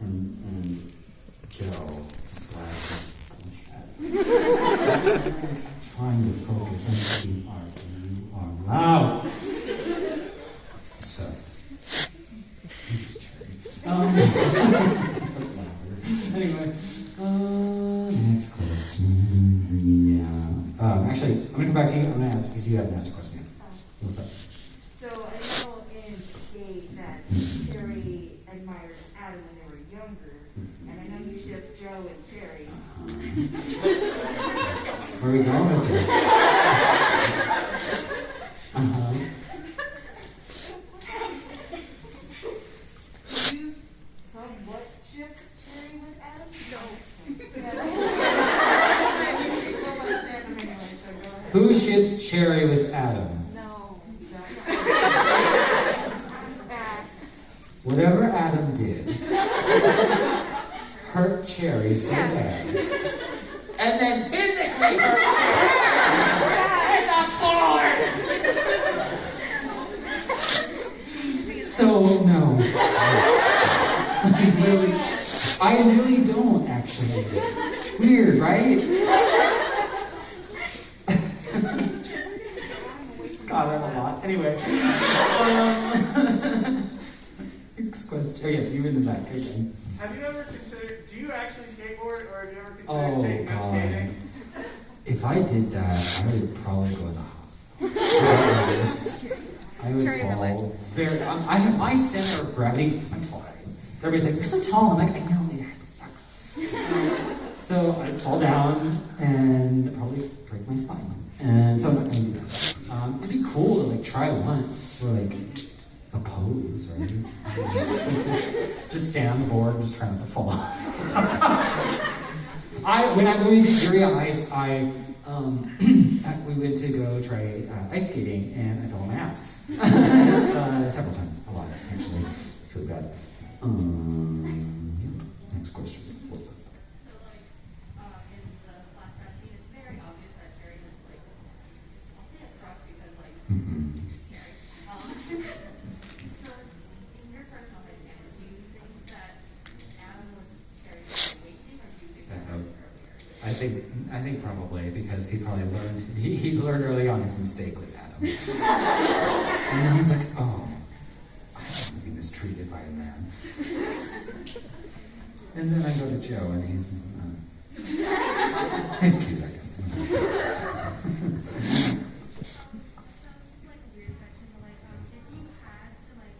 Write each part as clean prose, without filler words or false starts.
and Joe just blasted bullshit. I'm trying to focus on keeping art, and you are loud. So, I'm just cherries. Anyway, next question. Yeah. Actually, I'm gonna come back to you. I'm gonna ask because you haven't asked a question yet. What's up? So I know in Skate that Cherry admires Adam when they were younger, and I know you shipped Joe and Cherry. Where are we going with this? You somewhat ship Cherry with Adam? No. Who ships Cherry with Adam? No. Whatever Adam did hurt Cherry so bad. And then physically hurt Cherry in the floor. So, no. I really don't, actually. Weird, right? God, I have a lot. Anyway. Next question. Oh, yes, you in the back again. Have you ever considered, do you actually skateboard, or have you ever considered Oh, taking up God. skating? If I did that, I would probably go in the hospital. I would fall very. I have my center of gravity. I'm tall. Right? Everybody's like, "You're so tall." I'm like, "I know, it sucks." So I'd fall down and probably break my spine. And so I'm not going to do that. It'd be cool to like try once for like a pose, right? just stand on the board, and just try not to fall. When I'm going to Erie Ice, we went to go try ice skating, and I fell on my ass several times, a lot actually. It's really bad. Yeah. Next question. What's up? So, like, in the flat track scene, it's very obvious that Cherry is, like, I'll say a crush because, like, it's Cherry. So, in your personal opinion, do you think that Adam was Cherry's awakening, or do you think that was earlier? I think probably because he probably learned he learned early on his mistake with Adam, and then he's like, oh, I don't want to be mistreated by a man. And then I go to Joe, and he's cute, I guess. Sounds like a weird question, but, like, if you had to, like,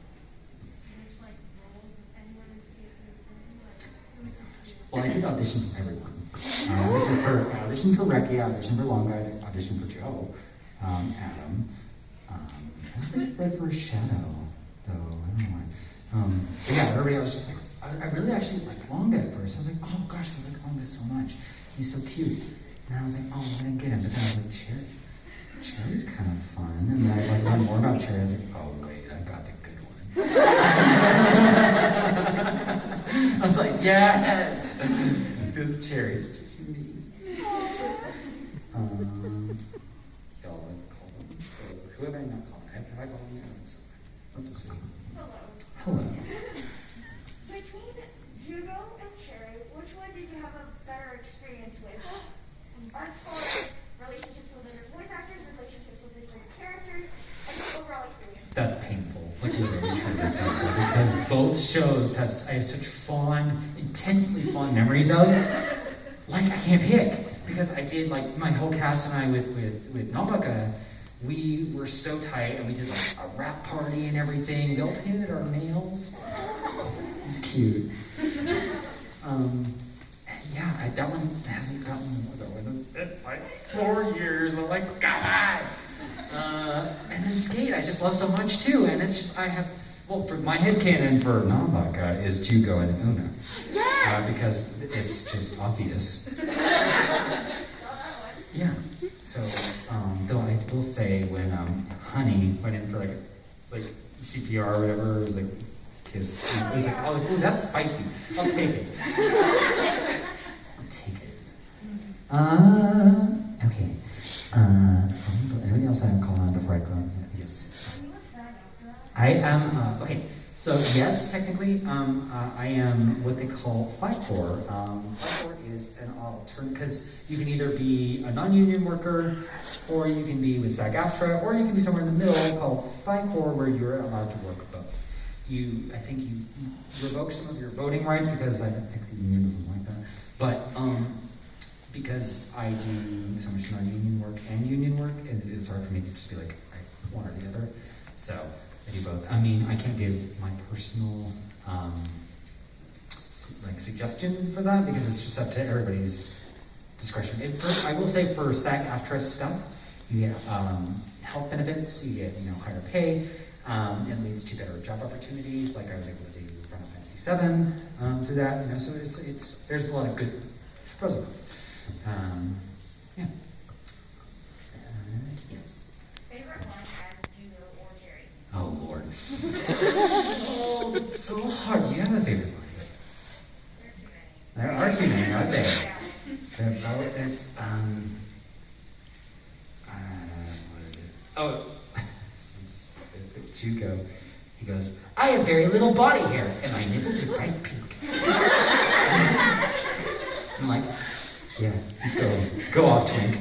switch, like, roles with anyone in skate, like, who would you choose? Well, I did audition for everyone. I auditioned for Reki, I auditioned for Long Guy, I auditioned for Joe, Adam. I don't think I read for Shadow, though. I don't know why. But yeah, everybody else was just like, I really actually liked Long Guy at first. I was like, oh gosh, I like Long Guy so much. He's so cute. And I was like, oh, I didn't get him. But then I was like, Cherry's kind of fun. And then I like learned more about Cherry. I was like, oh wait, I got the good one. I was like, yes! Because Cherry's just me. Y'all like call them? Who have I not called? Have I called them? I don't think so. Let's just see. Hello. Between Judo and Cherry, which one did you have a better experience with? As far as relationships with other voice actors, relationships with different characters, and the overall experience? That's painful. Like literally truly painful. Because both shows I have such fond, intensely fond memories of. Like I can't pick. Because I did like my whole cast and I with Nambaka, we were so tight and we did like a rap party and everything. We all painted our nails. It was cute. Yeah, that one hasn't gotten more though. It's been like 4 years. I'm like, God! And then Skate, I just love so much too. And it's just, for my headcanon for Nambaka is Jugo and Una. Yes! Because it's just obvious. Yeah. So, though I will say when Honey went in for like CPR or whatever, it was like kiss. It was like, I was like, ooh, that's spicy. I'll take it. I'll take it. Okay. Anybody else I have called on before I go? Yes. Are you a SAG after that? I am. Okay. So yes, technically, I am what they call FICOR. FICOR is an alternate, because you can either be a non-union worker, or you can be with SAG-AFTRA, or you can be somewhere in the middle called FICOR, where you're allowed to work both. I think you revoke some of your voting rights, because I don't think the union doesn't like that. But because I do so much non-union work and union work, and it's hard for me to just be like one or the other. So I do both. I mean, I can't give my personal suggestion for that, because it's just up to everybody's discretion. I will say for SAG-AFTRA stuff, you get health benefits, you get higher pay. It leads to better job opportunities. Like I was able to do Final Fantasy VII through that. So it's there's a lot of good pros and cons. Yeah. Yes. Favorite line as Juno or Jerry? Oh Lord. Oh, that's so hard. Do you have a favorite line? There are too many. There are too many, aren't there? Yeah. There's what is it? Oh, Jugo. He goes, I have very little body hair, and my nipples are bright pink. I'm like, yeah, go off, twink.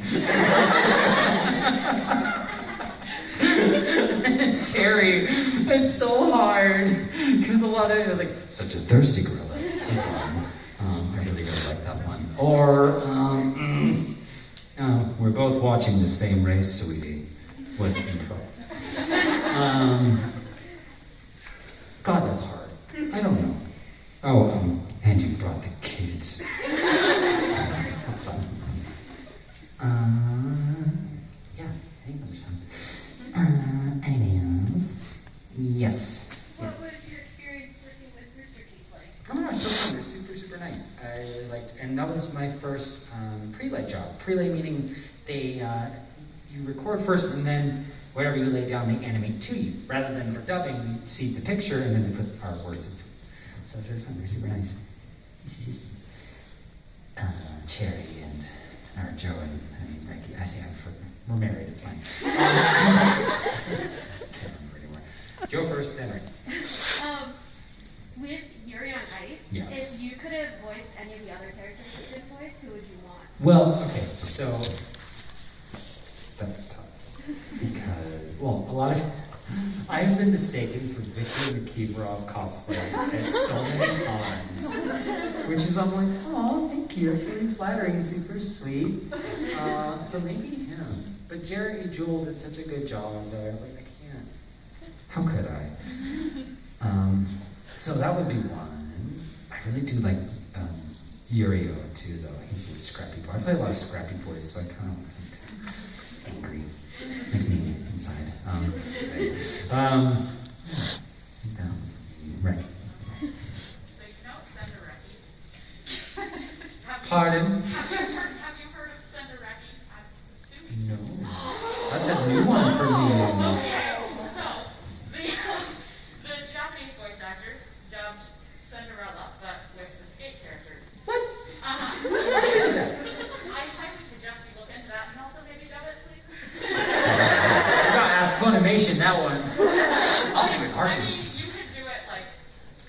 Cherry, it's so hard, because a lot of it was like, such a thirsty gorilla. That's one. I really like that one. Or, we're both watching the same race, sweetie. Was improv. God, that's hard. I don't know. Oh, and you brought the kids. That's fun. Yeah, I think those are some. Anything else? Yes. What was your experience working with Rooster Teeth like? Oh my gosh, so fun. They're super, super nice. I liked, and that was my first prelay job. Prelay meaning you record first, and then whatever you lay down, they animate to you. Rather than for dubbing, we see the picture, and then we put our words into it. So it's very fun. They're super nice. Cherry and Joe and Ricky. I see. We're married. It's fine. Can't remember anymore. Joe first, then Ricky. With Yuri on Ice, Yes. if you could have voiced any of the other characters you could voice, who would you want? Well, okay, so that's tough. Because, well, I've been mistaken for Victor Nikiforov cosplay at so many cons, which is, I'm like, oh, thank you, that's really flattering, super sweet. So maybe him. But Jerry Jewell did such a good job that I'm like, I can't. How could I? So that would be one. I really do like Yurio too, though. He's a scrappy boy. I play a lot of scrappy boys, so I kind of want him to angry. Like me inside. Ricky. So you know Sendereki? Pardon? Have you heard of Sendereki? I'm assuming. No. That's a new one for me. Okay, so the Japanese voice actors dubbed Cinderella, but with the skate characters. What? Uh-huh. Why did you do that? I highly suggest you look into that, and also maybe dub it, please. I got asked Funimation, that one. I'll give it I hard. mean, you could do it like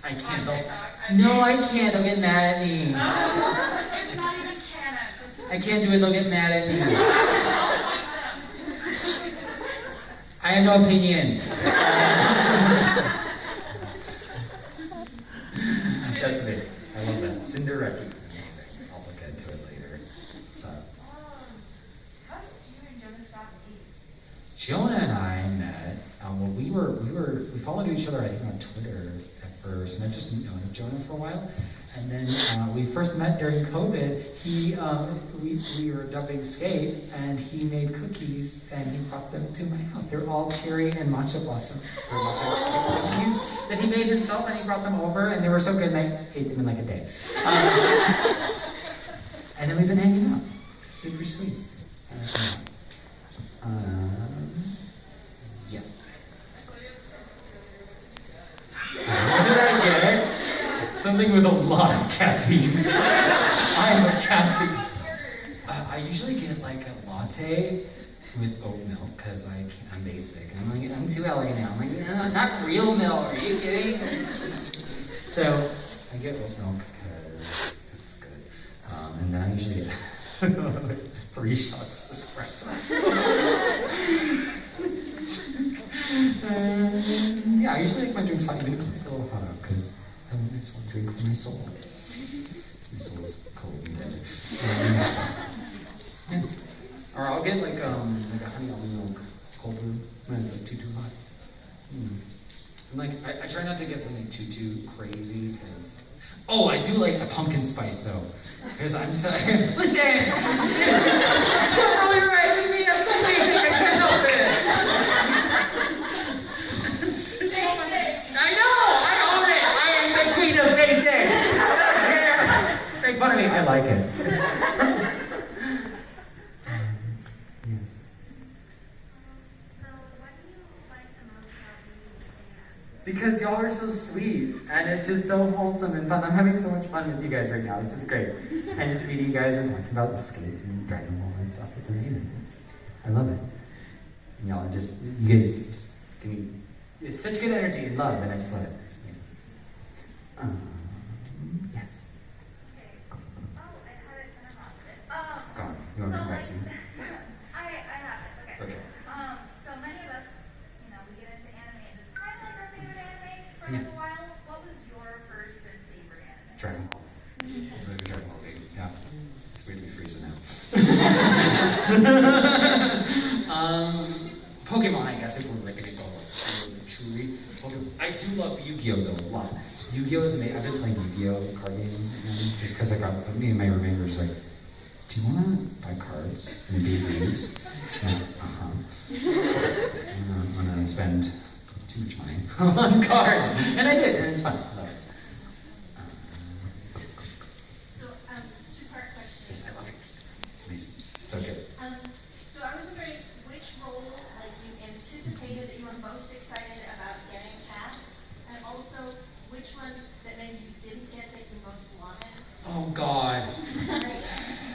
I can't. on They'll, TikTok. no, I can't. They'll get mad at me. It's not even canon. I can't do it. They'll get mad at me. I'll fight them. I have no opinion. That's it. I love that. Cindereki. Amazing. I'll look into it later. So, How did you and Jonas Scott meet? Jonah and I met. Well, we followed each other, I think, on Twitter at first, and I've just known of Jonah for a while. And then we first met during COVID. We were dubbing Skate, and he made cookies, and he brought them to my house. They're all cherry and matcha blossom. They're matcha cookies that he made himself, and he brought them over, and they were so good, and I ate them in like a day. And then we've been hanging out. Super sweet. Yes. What did I get? Something with a lot of caffeine. I am a caffeine. I usually get like a latte with oat milk because I'm basic. And I'm like, I'm too LA now. I'm like, not real milk. Are you kidding? So I get oat milk because it's good. And then I usually get 3 shots of espresso. Yeah, I usually make my drinks hot, even if it's a little hot out, because I want this one drink for my soul. My soul is cold and dead. Yeah. Or I'll get like a honey almond milk cold brew when it's like too hot. And like I try not to get something too crazy because I do like a pumpkin spice though. Because I'm so listen! You're polarizing me, I'm so basic, I can't help it! I know! I own it! I am the queen of basic! I don't care! Make fun of me, I like it. Yes. So what do you like the most about being Because y'all are so sweet, and it's just so wholesome and fun. I'm having so much fun with you guys right now. This is great. And just meeting you guys and talking about the skate and Dragon Ball and stuff. It's amazing. I love it. And y'all are you guys just give me it's such good energy and love, and I just love it. It's amazing. Yes. Okay. Oh, I had it and I lost it. It's gone. You want to come back to me? I have it. Okay. Okay. So many of us, we get into anime, and it's kind of like our favorite anime for like a while. What was your first and favorite anime? Dragon Ball. It's like Dragon Ball Z. Yeah. It's weird to be freezing now. Pokemon, I guess, if we're like gonna go like truly Pokemon. I do love Yu-Gi-Oh though a lot. Yu-Gi-Oh is amazing. I've been playing Yu-Gi-Oh card game just because me and my roommate were just like, do you want to buy cards and be games? Like, I'm gonna spend too much money on cards, and I did, and it's fun. I love it. So, it's a two-part question. Yes, I love it. It's amazing. So good. So I was wondering which role, like, you anticipated that you were most excited about getting cast, and also which one that maybe you didn't get that you most wanted. Oh God.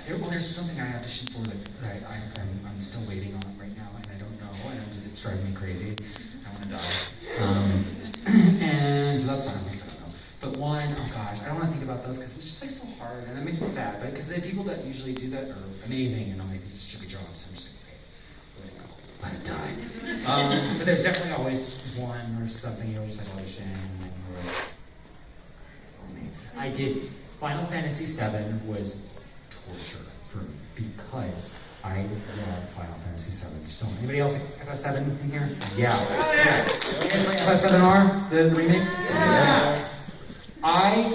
There's something I auditioned for that I'm still waiting on right now, and I don't know, and it's driving me crazy. I want to die. And so that's why I'm like, I don't know. But one, oh gosh, I don't want to think about those because it's just like so hard, and it makes me sad. But because the people that usually do that are amazing, and I'm like, it's such a good job, so I'm just like, okay, let it go, let it die. But there's definitely always one or something you'll just like audition, and you're like, oh man. I did. Final Fantasy VII was torture for me because I love Final Fantasy VII so much. Anybody else like FF7 in here? Yeah. You guys play FF7R, the remake? Yeah. I've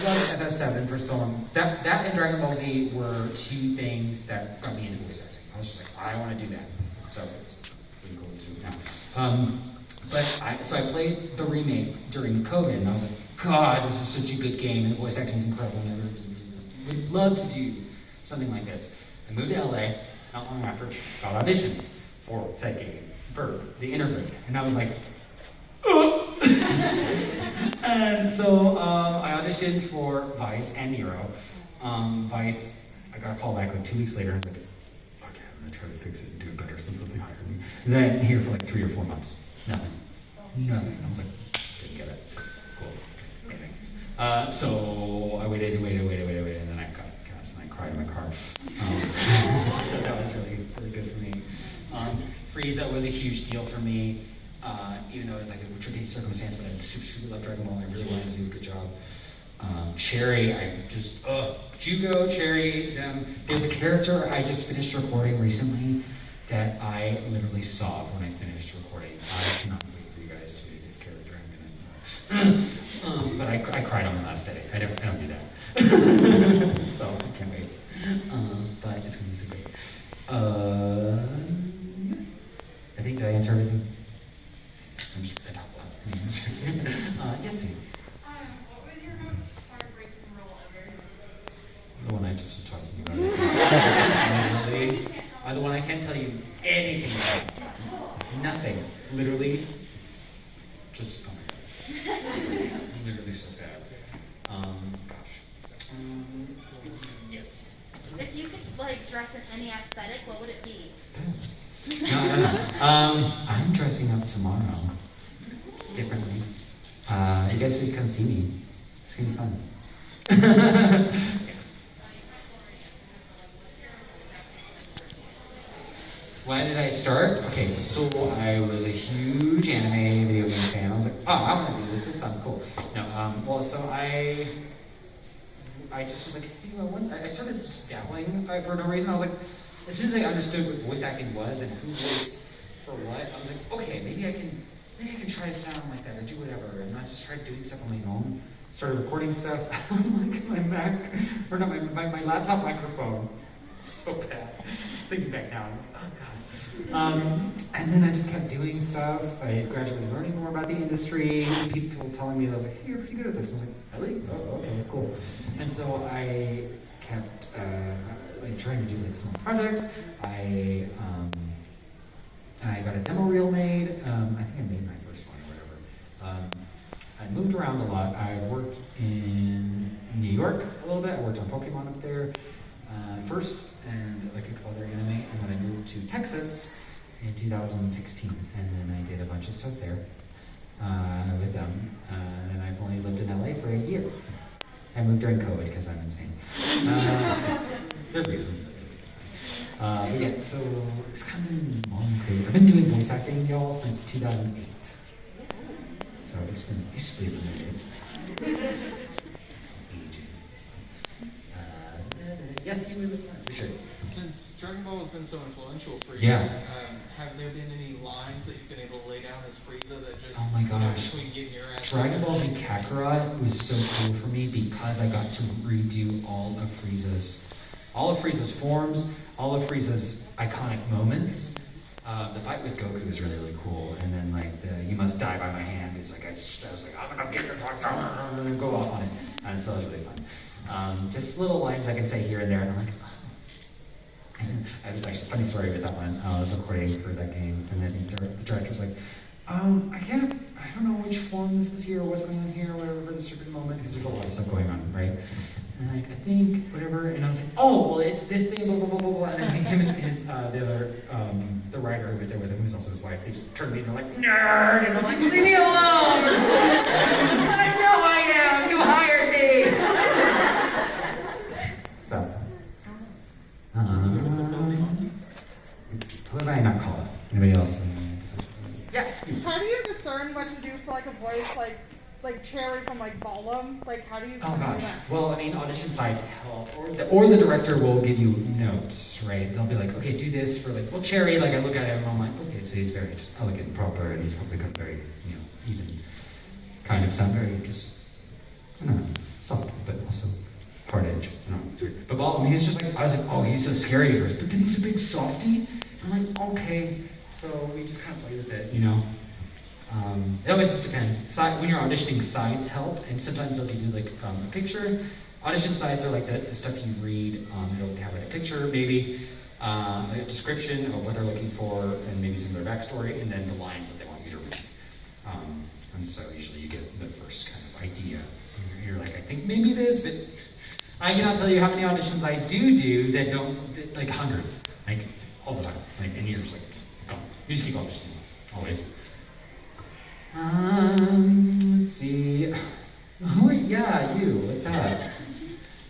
loved FF7 for so long. That and Dragon Ball Z were 2 things that got me into voice acting. I was just like, I want to do that. So it's pretty cool to do now. So I played the remake during COVID, and I was like, God, this is such a good game, and the voice acting is incredible, and I would love to do something like this. I moved to LA, not long after, got auditions for said game, for the interlude, and I was like, oh! And so I auditioned for Vice and Nero. Vice, I got a call back like 2 weeks later, and I was like, okay, I'm going to try to fix it and do it better so something higher me. And then here for like 3 or 4 months, nothing. I was like, didn't get it. Cool. Anything. So I waited, and then I got cast, and I cried in my car. So that was really good for me. Frieza was a huge deal for me, even though it was like a tricky circumstance, but I super loved Dragon Ball, and I really wanted to do a good job. Cherry, I just, Jugo, Cherry, there's a character I just finished recording recently that I literally sobbed when I finished recording. I cannot wait for you guys to see this character. I'm gonna, but I cried on the last day. I don't do that. So I can't wait. But it's gonna be so great. I think, did I answer everything? I talk a lot. Yes, Amy. What was your most heartbreaking role ever? The one I just was talking about. Literally, the one I can't tell you anything about. Nothing. Literally, just, oh my God. Literally so sad. Gosh. Yes. If you could, like, dress in any aesthetic, what would it be? Dance. No. I'm dressing up tomorrow. Differently. You guys should come see me. It's gonna be fun. Why did I start? Okay, so I was a huge anime video game fan. I was like, oh, I want to do this. This sounds cool. No, well, so I just was like, I started just dabbling for no reason. I was like, as soon as I understood what voice acting was and who voiced for what, I was like, okay, maybe I can try to sound like that or do whatever, and not just try doing stuff on my own. Started recording stuff on like my Mac, or not my laptop microphone. So bad. Thinking back now, oh god. And then I just kept doing stuff. I gradually learning more about the industry. People telling me, I was like, hey, you're pretty good at this. I was like, really? Oh, okay, cool. And so I kept like trying to do like small projects. I got a demo reel made. I think I made my first one or whatever. I moved around a lot. I've worked in New York a little bit. I worked on Pokemon up there first, and like a couple other anime. And then I moved to Texas in 2016, and then I did a bunch of stuff there with them. And I've only lived in LA for a year. I moved during COVID because I'm insane. There's reasons. But yeah, so it's kind of been long and crazy. I've been doing voice acting, y'all, since 2008. So it's been a minute. Aging. Yes, you would. Sure. Since Dragon Ball has been so influential for you, have there been any lines that you've been able to lay down as Frieza that just, oh my gosh, between getting your ass Dragon Ball Z Kakarot was so cool for me because I got to redo all of Frieza's forms, all of Frieza's iconic moments. The fight with Goku is really, really cool, and then like the "you must die by my hand" is like I was like, I'm gonna get this one, I'm gonna go off on it, and so that was really fun. Just little lines I can say here and there, and I'm like, oh. I was actually, funny story with that one. I was recording for that game, and then the director was like, I don't know which form this is here, or what's going on here, or whatever, for this certain moment, because there's a lot of stuff going on, right? And like, I think, whatever, and I was like, oh, well, it's this thing, blah, blah, blah, blah, blah, and then him and his, the other, the writer who was there with him, who's also his wife, they just turned to me and they're like, nerd, and I'm like, leave me alone! I know I am, you hired me! So, who have I not called? Anybody else? Yeah. How do you discern what to do for like a voice like Cherry from like Gollum? Like how do you? Oh gosh. That? Well, I mean, audition sites help, or the director will give you notes, right? They'll be like, okay, do this for like, well, Cherry. Like I look at him, and I'm like, okay, so he's very just elegant, and proper, and he's probably got very, even kind of sound very just, I don't know, soft, but also hard edge. It's weird. But Gollum, he's just like, I was like, oh, he's so scary at first, but then he's a big softie. I'm like, okay. So we just kind of play with it, It always just depends. When you're auditioning, sides help, and sometimes they'll give you like a picture. Audition sides are like the stuff you read. It'll have like a picture, maybe a description of what they're looking for, and maybe some of their backstory, and then the lines that they want you to read. And so usually you get the first kind of idea. You're like, I think maybe this, but I cannot tell you how many auditions I do that don't, like hundreds, like all the time, like, and you're just like, go. You just keep auditioning, always. Let's see. You. What's up?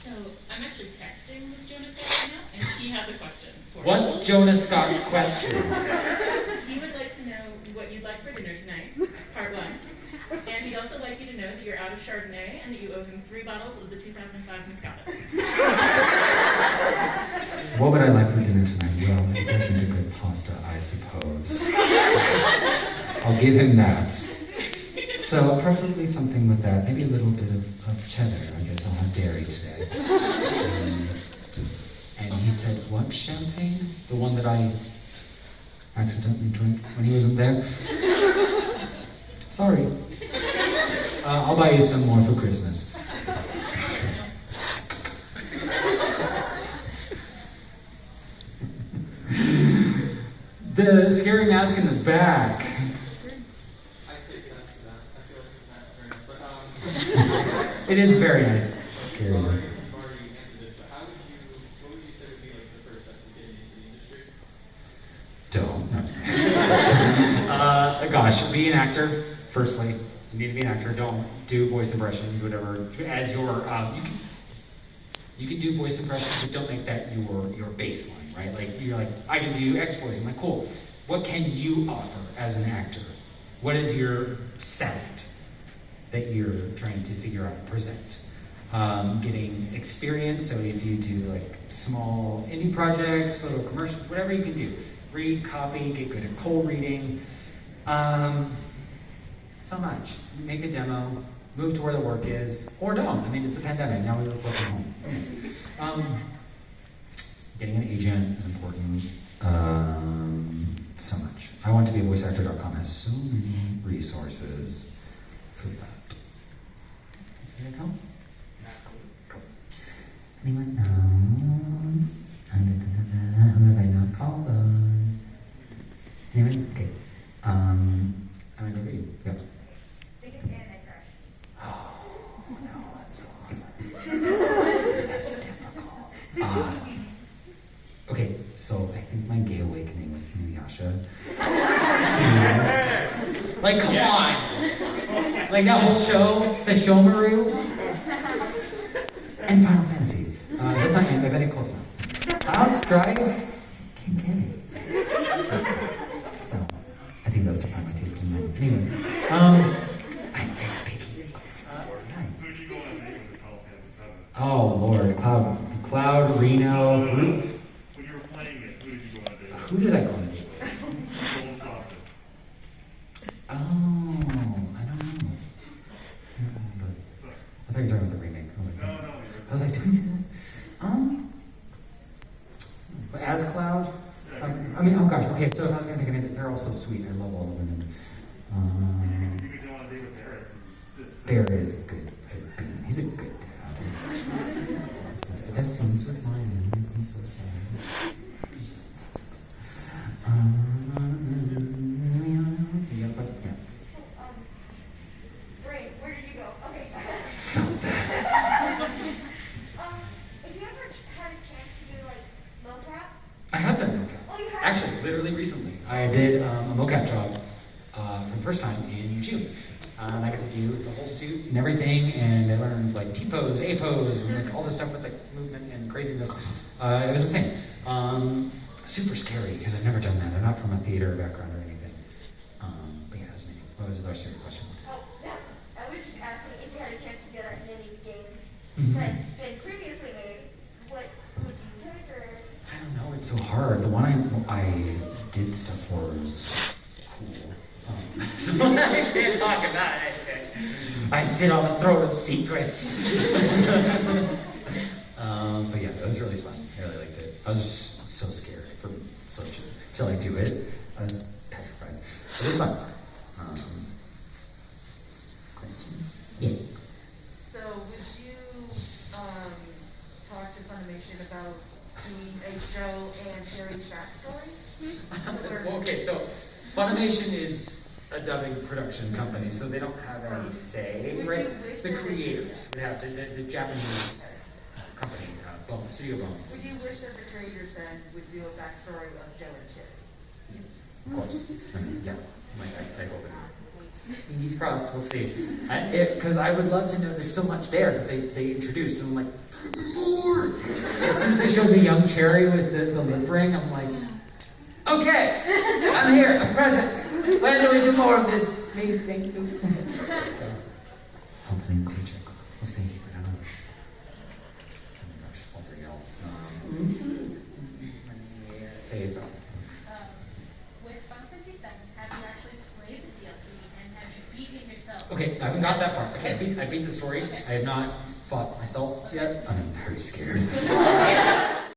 So, I'm actually texting with Jonah Scott right now, and he has a question for you. What's Jonah Scott's question? He would like to know what you'd like for dinner tonight, part one. And he'd also like you to know that you're out of Chardonnay and that you owe him 3 bottles of the 2005 Moscato. What would I like for dinner tonight? Well, he does make a good pasta, I suppose. I'll give him that. So preferably something with that, maybe a little bit of cheddar. I guess I'll have dairy today. And he said, what champagne? The one that I accidentally drank when he wasn't there? Sorry. I'll buy you some more for Christmas. The scary mask in the back. I take yes to that. I feel like it's not very nice, but It is very nice. It's scary. You've already answered this, but what would you say would be like the first step gosh, be an actor. Firstly, you need to be an actor. Don't do voice impressions, whatever. As your you can do voice impressions, but don't make that your baseline, right? Like you're like, I can do X voice. I'm like, cool. What can you offer as an actor? What is your sound that you're trying to figure out and present? Getting experience, so if you do like small indie projects, little commercials, whatever you can do. Read, copy, get good at cold reading. So much. Make a demo, move to where the work is, or don't. I mean, it's a pandemic, now we work from home. Getting an agent is important. So much. I want to be a voiceactor.com has so many resources for that. Anything else? Cool. Anyone else? Who have I not called on? Anyone? Okay. I'm gonna go read. Go. Biggest anime crush. Oh no, that's so hard. That's difficult. Okay, so I think my gay awakening was Inuyasha. To be honest. Like, come on! Like that whole show, Sesshomaru. And Final Fantasy. That's not it, I bet it close enough. Cloud Strife, can't get it. So, I think that's defined my taste in men. Anyway, I'm very picky. Who did you go on a date with the Final Fantasy VII? Oh Lord, Cloud, Reno. When you were playing it, who did you go on a date with? Who did I go on a date with? Golden Saucer. Oh, I don't know. I thought you were talking about the remake. No. I was like, do we do that? But as Cloud? I mean, oh gosh, okay, so if I was gonna pick an they're all so sweet. I love all the women. You could go on a date with Barrett. Barrett is a good bean. He's a good dad. That scenes with mine and make me so sad. Yeah. Ray, where did you go? Okay. Felt that. If you ever had a chance to do like mocap, I have done mocap. oh, you have? Actually, literally recently. I did a mocap job for the first time in June. And I got to do the whole suit and everything, and I learned like T-pose, A-pose, and like all this stuff with like movement and craziness. It was insane. Super scary, because I've never done that. I'm not from a theater background or anything. But yeah, it was amazing. What was the rest of your question? Oh, yeah. I was just asking if you had a chance to get a mini game Mhm. that's been previously made. What would you pick, or? I don't know, it's so hard. The one I did stuff for was cool. So I can't talk about it. I sit on the throne of secrets. But yeah, it was really fun. I really liked it. I was just so scared to like do it. I was petrified. But it was fun. Questions? Yeah. So would you talk to Funimation about doing a Joe and Jerry's backstory? Well, okay, so Funimation is a dubbing production company, so they don't have any say, Would right? you wish The that- creators would have to, the Japanese company, Bones, Studio Bones. Would you wish that the creators then would do a backstory of Joe and Jerry? Yes, of course. I mean, yeah, I hope it. Fingers crossed, we'll see. Because I would love to know, there's so much there that they introduced, and I'm like, more! As soon as they showed the young Cherry with the lip ring, I'm like, okay, I'm here, I'm present. When do we do more of this? Please, thank you. So, hopefully in the future. We'll see. I don't know. Oh my gosh, all three y'all. Faith. With Final Fantasy VII, have you actually played the DLC and have you beaten it yourself? Okay, I haven't got that far. Okay, I beat the story. Okay. I have not fought myself yet. I'm very scared.